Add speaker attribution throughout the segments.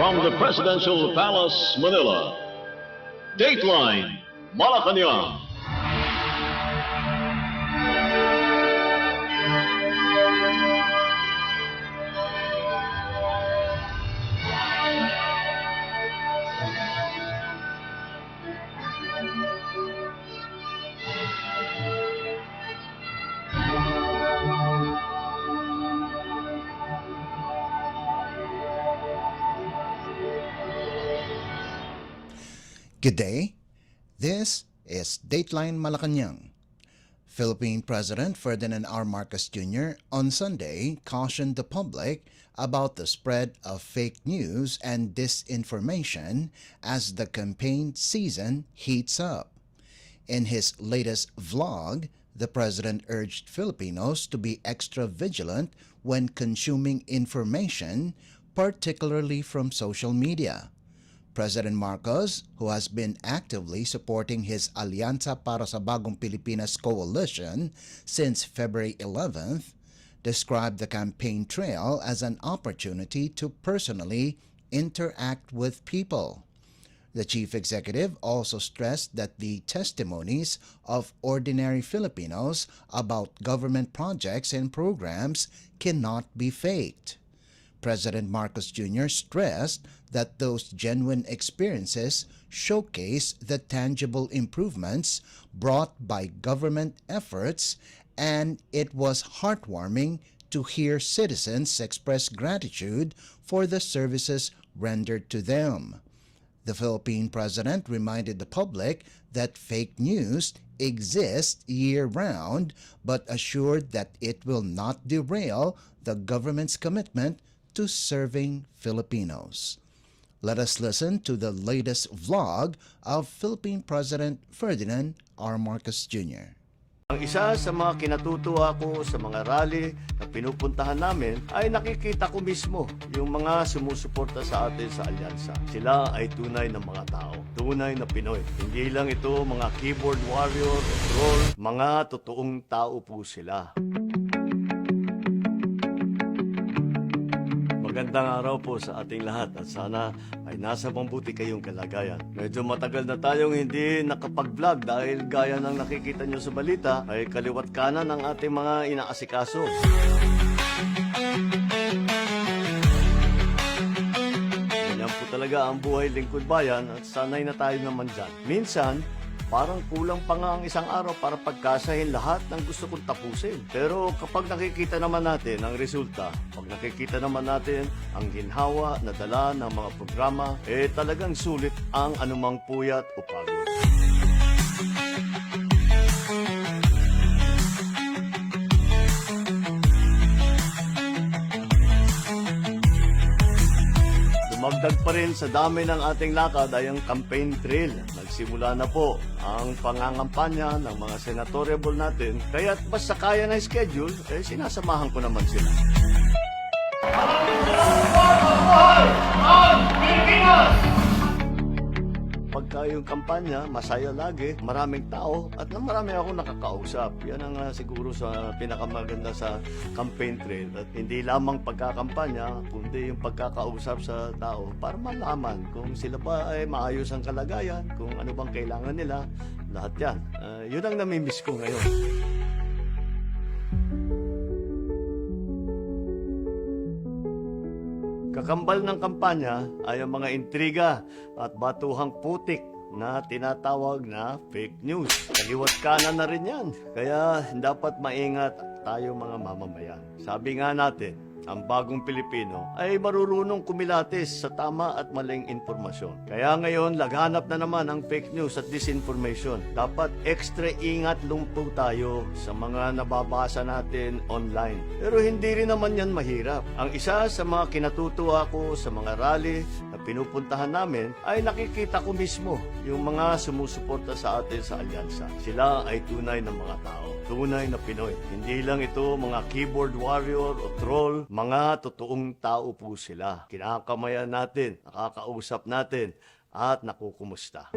Speaker 1: From the Presidential Palace, Manila, Dateline Malacañang.
Speaker 2: Good day. This is Dateline Malacañang. Philippine President Ferdinand R. Marcos Jr. on Sunday cautioned the public about the spread of fake news and disinformation as the campaign season heats up. In his latest vlog, the president urged Filipinos to be extra vigilant when consuming information, particularly from social media. President Marcos, who has been actively supporting his Alianza para sa Bagong Pilipinas coalition since February 11th, described the campaign trail as an opportunity to personally interact with people. The chief executive also stressed that the testimonies of ordinary Filipinos about government projects and programs cannot be faked. President Marcos Jr. stressed that those genuine experiences showcase the tangible improvements brought by government efforts, and it was heartwarming to hear citizens express gratitude for the services rendered to them. The Philippine president reminded the public that fake news exists year-round, but assured that it will not derail the government's commitment to serving Filipinos. Let us listen to the latest vlog of Philippine President Ferdinand R. Marcos Jr.
Speaker 3: Ang isa sa mga kinatutuwa ko sa mga rally na pinupuntahan namin ay nakikita ko mismo yung mga sumusuporta sa atin sa alyansa. Sila ay tunay na mga tao, tunay na Pinoy. Hindi lang ito mga keyboard warrior o troll, mga totoong tao po sila. Magandang araw po sa ating lahat at sana ay nasa mabuti kayong kalagayan. Medyo matagal na tayong hindi nakapag-vlog dahil gaya ng nakikita nyo sa balita ay kaliwat kanan ng ating mga inaasikaso. Ganyan po talaga ang buhay lingkod bayan at sanay na tayo naman dyan. Minsan, parang kulang pa nga ang isang araw para pagkasahin lahat ng gusto kong tapusin. Pero kapag nakikita naman natin ang resulta, pag nakikita naman natin ang ginhawa na dala ng mga programa, talagang sulit ang anumang puyat o pagod. Dumagdag pa rin sa dami ng ating lakad ay ang campaign trail. Nagsimula na po ang pangangampanya ng mga senatoriable natin, kaya't basta kaya na schedule, sinasamahan ko naman sila. Pagka yung kampanya, masaya lagi, maraming tao, at marami akong nakakausap. Yan ang siguro sa pinakamaganda sa campaign trail. At hindi lamang pagkakampanya, kundi yung pagkakausap sa tao para malaman kung sila ba ay maayos ang kalagayan, kung ano bang kailangan nila, lahat yan. Yun ang namimiss ko ngayon. Kakambal ng kampanya ay ang mga intriga at batuhang putik na tinatawag na fake news. Kaliwat kanan na rin yan. Kaya dapat maingat tayo mga mamamayan. Sabi nga natin, ang bagong Pilipino ay marurunong kumilatis sa tama at maling impormasyon. Kaya ngayon, laghanap na naman ang fake news at disinformation. Dapat extra ingat lumpo tayo sa mga nababasa natin online. Pero hindi rin naman yan mahirap. Ang isa sa mga kinatutuwa ko sa mga rally na pinupuntahan namin ay nakikita ko mismo yung mga sumusuporta sa atin sa alyansa. Sila ay tunay na mga tao, tunay na Pinoy. Hindi lang ito mga keyboard warrior o troll, mga totoong tao po sila. Kinakamayan natin, nakakausap natin, at nakukumusta.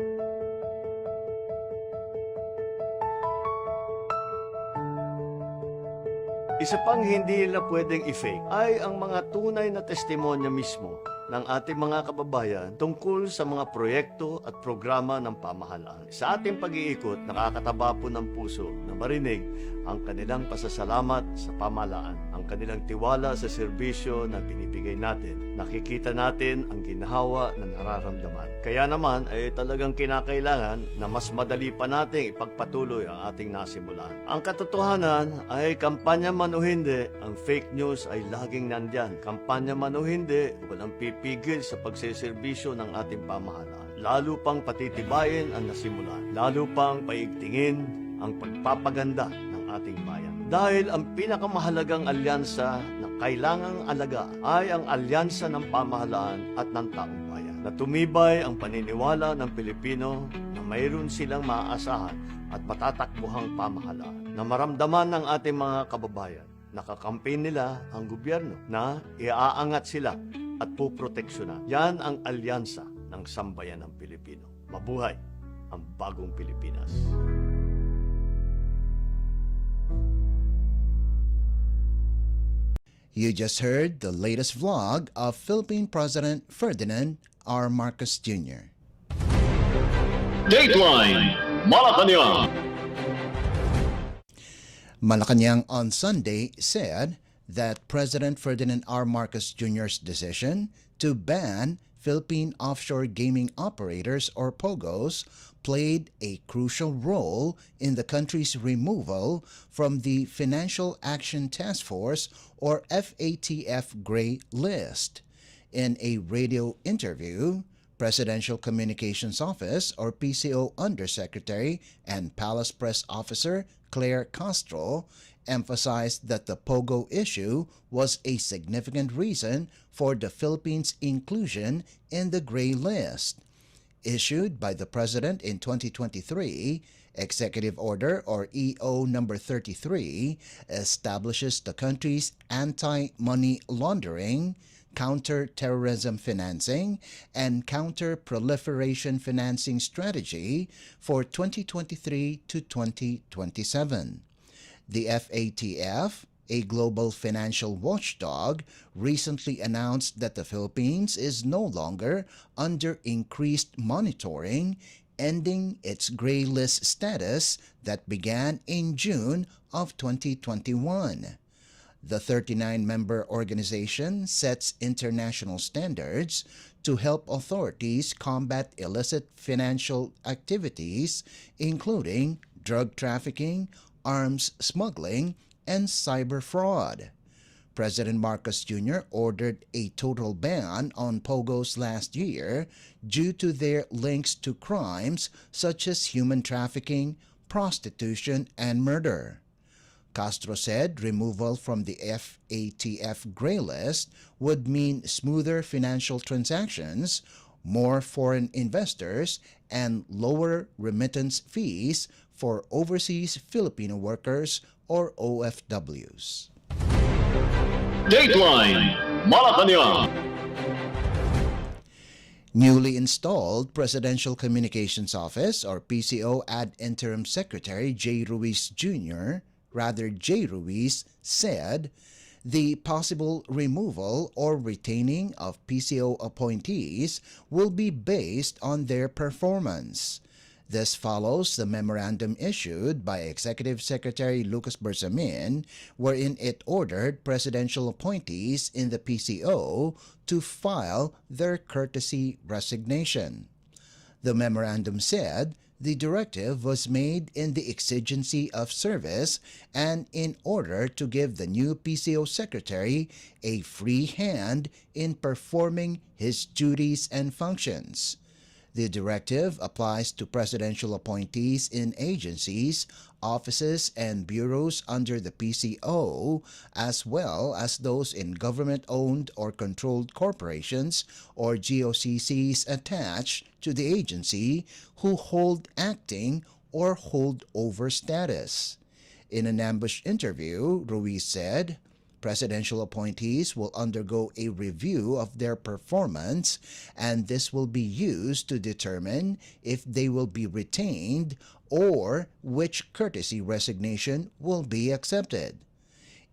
Speaker 3: Isa pang hindi nila pwedeng i-fake ay ang mga tunay na testimonya mismo ng ating mga kababayan tungkol sa mga proyekto at programa ng pamahalaan. Sa ating pag-iikot, nakakataba po ng puso na marinig ang kanilang pasasalamat sa pamahalaan, ang kanilang tiwala sa serbisyo na binibigay natin. Nakikita natin ang ginhawa na nararamdaman. Kaya naman ay talagang kinakailangan na mas madali pa nating ipagpatuloy ang ating nasimulan. Ang katotohanan ay kampanya man o hindi, ang fake news ay laging nandyan. Kampanya man o hindi, walang pipigil sa pagseserbisyo ng ating pamahalaan. Lalo pang patitibayin ang nasimulan. Lalo pang paigtingin ang pagpapaganda ng ating bayan. Dahil ang pinakamahalagang alyansa na kailangang alaga ay ang alyansa ng pamahalaan at ng taong bayan. Na tumibay ang paniniwala ng Pilipino na mayroon silang maaasahan at matatakbuhang pamahalaan. Na maramdaman ng ating mga kababayan, nakakampen nila ang gobyerno na iaangat sila at puproteksyonan. Yan ang alyansa ng sambayan ng Pilipino. Mabuhay ang bagong Pilipinas.
Speaker 2: You just heard the latest vlog of Philippine President Ferdinand R. Marcos Jr.
Speaker 1: Dateline Malacañang.
Speaker 2: Malacañang on Sunday said that President Ferdinand R. Marcos Jr.'s decision to ban Philippine offshore gaming operators or POGOs played a crucial role in the country's removal from the Financial Action Task Force or FATF gray list. In a radio interview, Presidential Communications Office or PCO Undersecretary and Palace Press Officer Claire Castro emphasized that the POGO issue was a significant reason for the Philippines' inclusion in the gray list. Issued by the President in 2023, Executive Order or EO number 33 establishes the country's anti-money laundering, counter-terrorism financing, and counter-proliferation financing strategy for 2023 to 2027. The FATF, a global financial watchdog, recently announced that the Philippines is no longer under increased monitoring, ending its gray list status that began in June of 2021. The 39-member organization sets international standards to help authorities combat illicit financial activities, including drug trafficking, arms smuggling, and cyber fraud. President Marcos Jr. ordered a total ban on POGOs last year due to their links to crimes such as human trafficking, prostitution, and murder. Castro said removal from the FATF gray list would mean smoother financial transactions, more foreign investors, and lower remittance fees for overseas Filipino workers or OFWs.
Speaker 1: Dateline Malacañang.
Speaker 2: Newly installed Presidential Communications Office or PCO Ad Interim Secretary J. Ruiz Jr., J. Ruiz, said the possible removal or retaining of PCO appointees will be based on their performance. This follows the memorandum issued by Executive Secretary Lucas Bersamin, wherein it ordered presidential appointees in the PCO to file their courtesy resignation. The memorandum said the directive was made in the exigency of service and in order to give the new PCO secretary a free hand in performing his duties and functions. The directive applies to presidential appointees in agencies, offices, and bureaus under the PCO, as well as those in government-owned or controlled corporations or GOCCs attached to the agency who hold acting or holdover status. In an ambush interview, Ruiz said, presidential appointees will undergo a review of their performance, and this will be used to determine if they will be retained or which courtesy resignation will be accepted.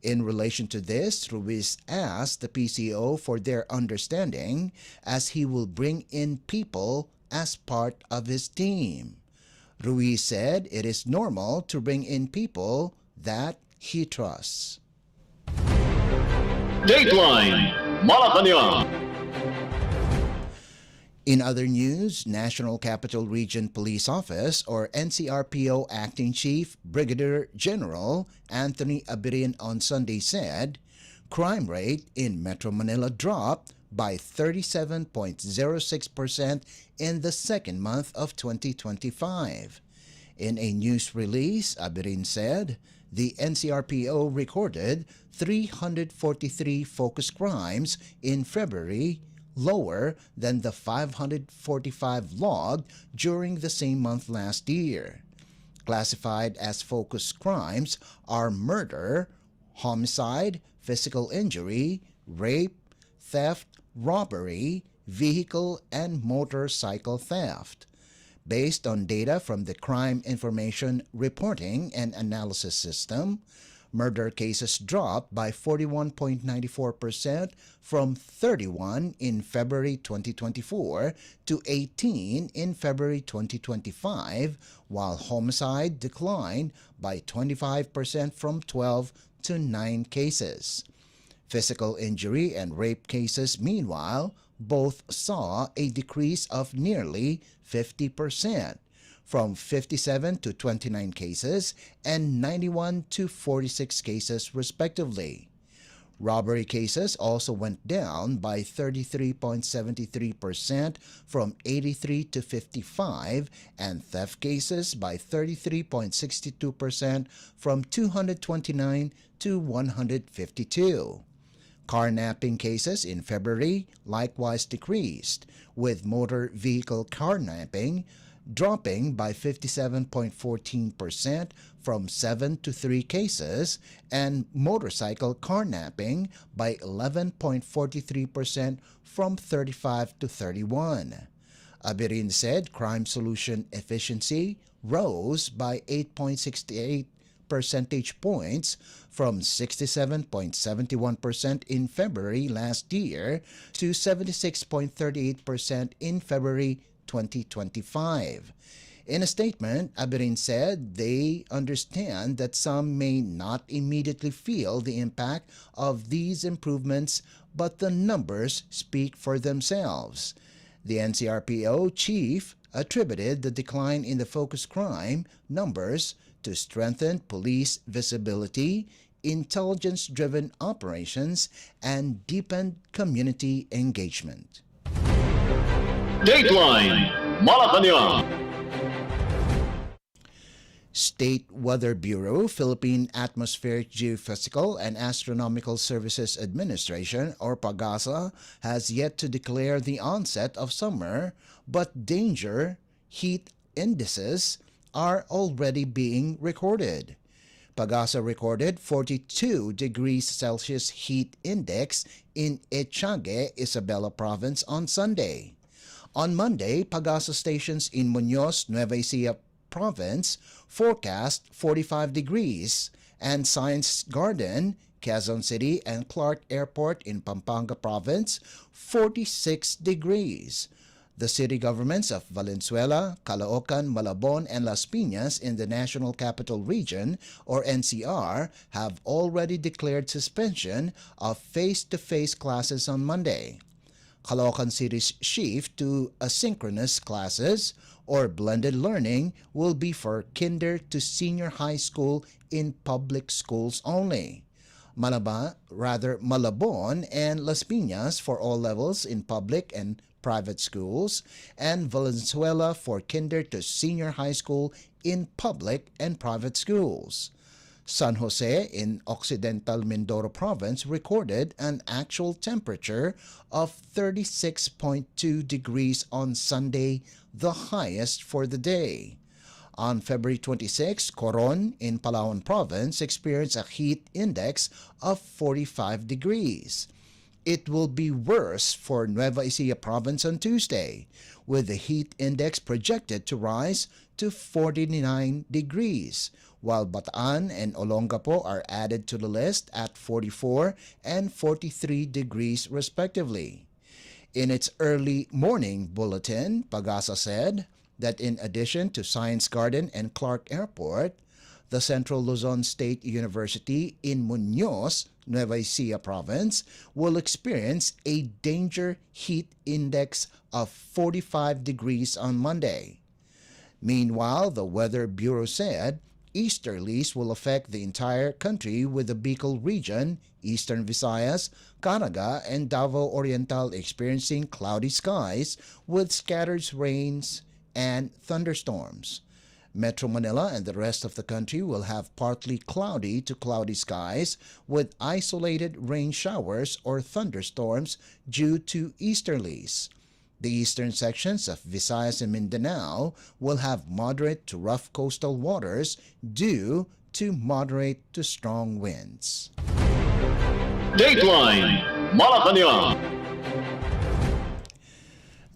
Speaker 2: In relation to this, Ruiz asked the PCO for their understanding as he will bring in people as part of his team. Ruiz said it is normal to bring in people that he trusts.
Speaker 1: Dateline Malacañang.
Speaker 2: In other news, National Capital Region Police Office or NCRPO Acting Chief Brigadier General Anthony Abirin on Sunday said crime rate in Metro Manila dropped by 37.06% in the second month of 2025. In a news release, Abirin said the NCRPO recorded 343 focus crimes in February, lower than the 545 logged during the same month last year. Classified as focus crimes are murder, homicide, physical injury, rape, theft, robbery, vehicle and motorcycle theft. Based on data from the Crime Information Reporting and Analysis System, murder cases dropped by 41.94% from 31 in February 2024 to 18 in February 2025, while homicide declined by 25% from 12 to 9 cases. Physical injury and rape cases, meanwhile, both saw a decrease of nearly 50%, from 57 to 29 cases and 91 to 46 cases respectively. Robbery cases also went down by 33.73% from 83 to 55, and theft cases by 33.62% from 229 to 152. Carnapping cases in February likewise decreased, with motor vehicle carnapping dropping by 57.14% from 7 to 3 cases, and motorcycle carnapping by 11.43% from 35 to 31. Abirin said crime solution efficiency rose by 8.68 percentage points from 67.71% in February last year to 76.38% in February 2025. In a statement, Abirin said they understand that some may not immediately feel the impact of these improvements, but the numbers speak for themselves. The NCRPO chief attributed the decline in the focus crime numbers to strengthened police visibility, intelligence-driven operations, and deepened community engagement.
Speaker 1: Dateline Malacañang.
Speaker 2: State Weather Bureau, Philippine Atmospheric Geophysical and Astronomical Services Administration, or PAGASA, has yet to declare the onset of summer, but danger heat indices are already being recorded. PAGASA recorded 42 degrees Celsius heat index in Etiague, Isabela Province on Sunday. On Monday, PAGASA stations in Muñoz, Nueva Ecija Province forecast 45 degrees, and Science Garden, Quezon City, and Clark Airport in Pampanga Province 46 degrees. The city governments of Valenzuela, Caloocan, Malabon, and Las Piñas in the National Capital Region, or NCR, have already declared suspension of face-to-face classes on Monday. Caloocan City's shift to asynchronous classes or blended learning will be for kinder to senior high school in public schools only. Malabon and Las Piñas for all levels in public and private schools, and Valenzuela for kinder to senior high school in public and private schools. San Jose in Occidental Mindoro Province recorded an actual temperature of 36.2 degrees on Sunday, the highest for the day. On February 26, Coron in Palawan Province experienced a heat index of 45 degrees. It will be worse for Nueva Ecija Province on Tuesday, with the heat index projected to rise to 49 degrees, while Bataan and Olongapo are added to the list at 44 and 43 degrees respectively. In its early morning bulletin, Pagasa said that in addition to Science Garden and Clark Airport, the Central Luzon State University in Muñoz, Nueva Ecija Province, will experience a danger heat index of 45 degrees on Monday. Meanwhile, the Weather Bureau said easterlies will affect the entire country, with the Bicol region, Eastern Visayas, Caraga, and Davao Oriental experiencing cloudy skies with scattered rains and thunderstorms. Metro Manila and the rest of the country will have partly cloudy to cloudy skies with isolated rain showers or thunderstorms due to easterlies. The eastern sections of Visayas and Mindanao will have moderate to rough coastal waters due to moderate to strong winds.
Speaker 1: Dateline Malacañang.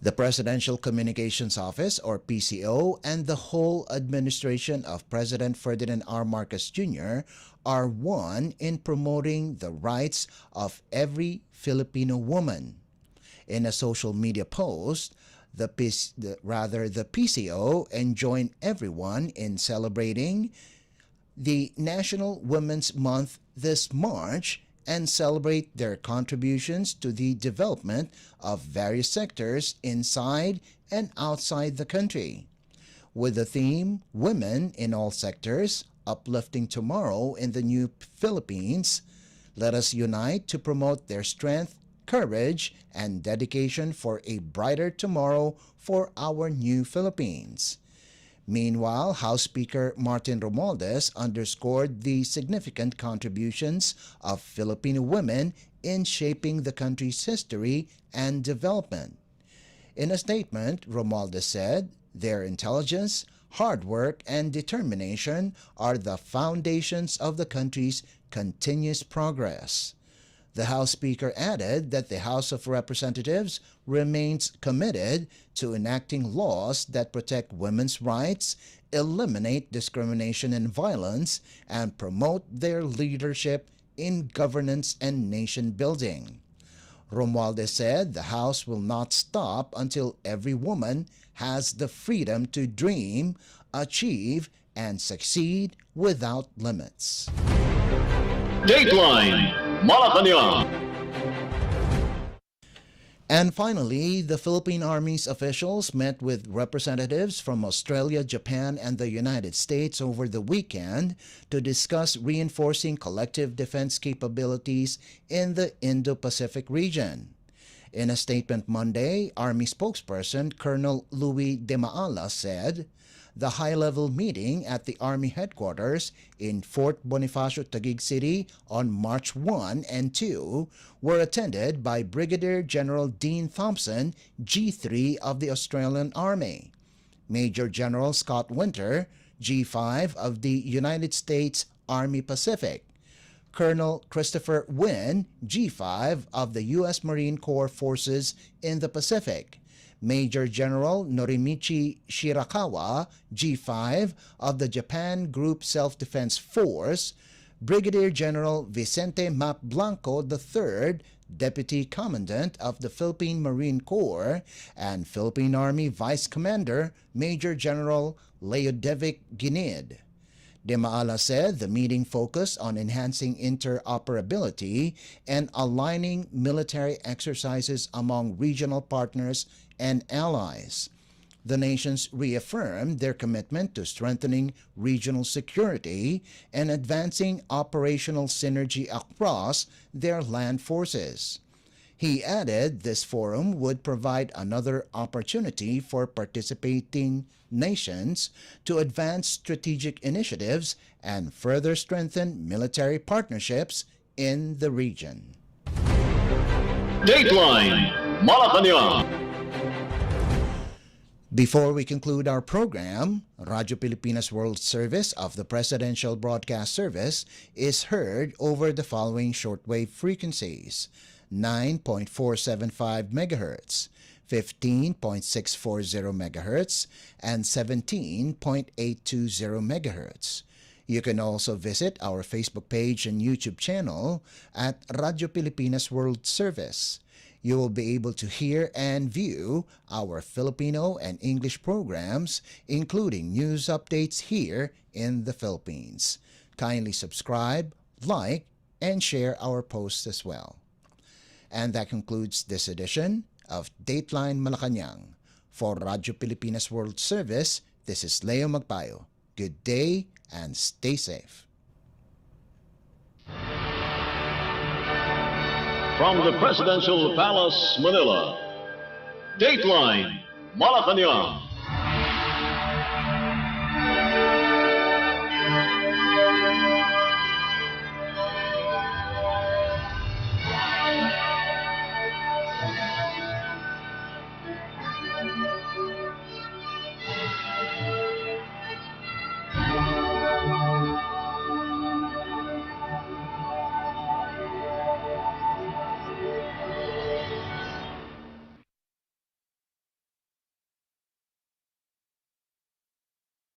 Speaker 2: The Presidential Communications Office, or PCO, and the whole administration of President Ferdinand R. Marcos Jr. are one in promoting the rights of every Filipino woman. In a social media post, the PCO enjoined everyone in celebrating the National Women's Month this March and celebrate their contributions to the development of various sectors inside and outside the country. With the theme Women in All Sectors, Uplifting Tomorrow in the New Philippines, let us unite to promote their strength, courage, and dedication for a brighter tomorrow for our new Philippines. Meanwhile, House Speaker Martin Romualdez underscored the significant contributions of Filipino women in shaping the country's history and development. In a statement, Romualdez said, "Their intelligence, hard work, and determination are the foundations of the country's continuous progress." The House Speaker added that the House of Representatives remains committed to enacting laws that protect women's rights, eliminate discrimination and violence, and promote their leadership in governance and nation building. Romualdez said the House will not stop until every woman has the freedom to dream, achieve, and succeed without limits.
Speaker 1: Dateline Malacañang.
Speaker 2: And finally, the Philippine Army's officials met with representatives from Australia, Japan, and the United States over the weekend to discuss reinforcing collective defense capabilities in the Indo-Pacific region. In a statement Monday, Army spokesperson Colonel Louis de Maala said, the high-level meeting at the Army headquarters in Fort Bonifacio, Taguig City on March 1 and 2 were attended by Brigadier General Dean Thompson, G3 of the Australian Army, Major General Scott Winter, G5 of the United States Army Pacific, Colonel Christopher Wynn, G5 of the U.S. Marine Corps Forces in the Pacific, Major General Norimichi Shirakawa, G5 of the Japan Group Self-Defense Force, Brigadier General Vicente Map Blanco III, Deputy Commandant of the Philippine Marine Corps, and Philippine Army Vice Commander Major General Leodevic Ginid. De Maala said the meeting focused on enhancing interoperability and aligning military exercises among regional partners and allies. The nations reaffirmed their commitment to strengthening regional security and advancing operational synergy across their land forces. He added this forum would provide another opportunity for participating nations to advance strategic initiatives and further strengthen military partnerships in the region.
Speaker 1: Dateline Malacañang.
Speaker 2: Before we conclude our program, Radyo Pilipinas World Service of the Presidential Broadcast Service is heard over the following shortwave frequencies: 9.475 MHz, 15.640 MHz, and 17.820 MHz. You can also visit our Facebook page and YouTube channel at Radyo Pilipinas World Service. You will be able to hear and view our Filipino and English programs, including news updates here in the Philippines. Kindly subscribe, like, and share our posts as well. And that concludes this edition of Dateline Malacañang. For Radyo Pilipinas World Service, this is Leo Magpayo. Good day and stay safe.
Speaker 1: From the Presidential Palace, Manila, Dateline Malacañang.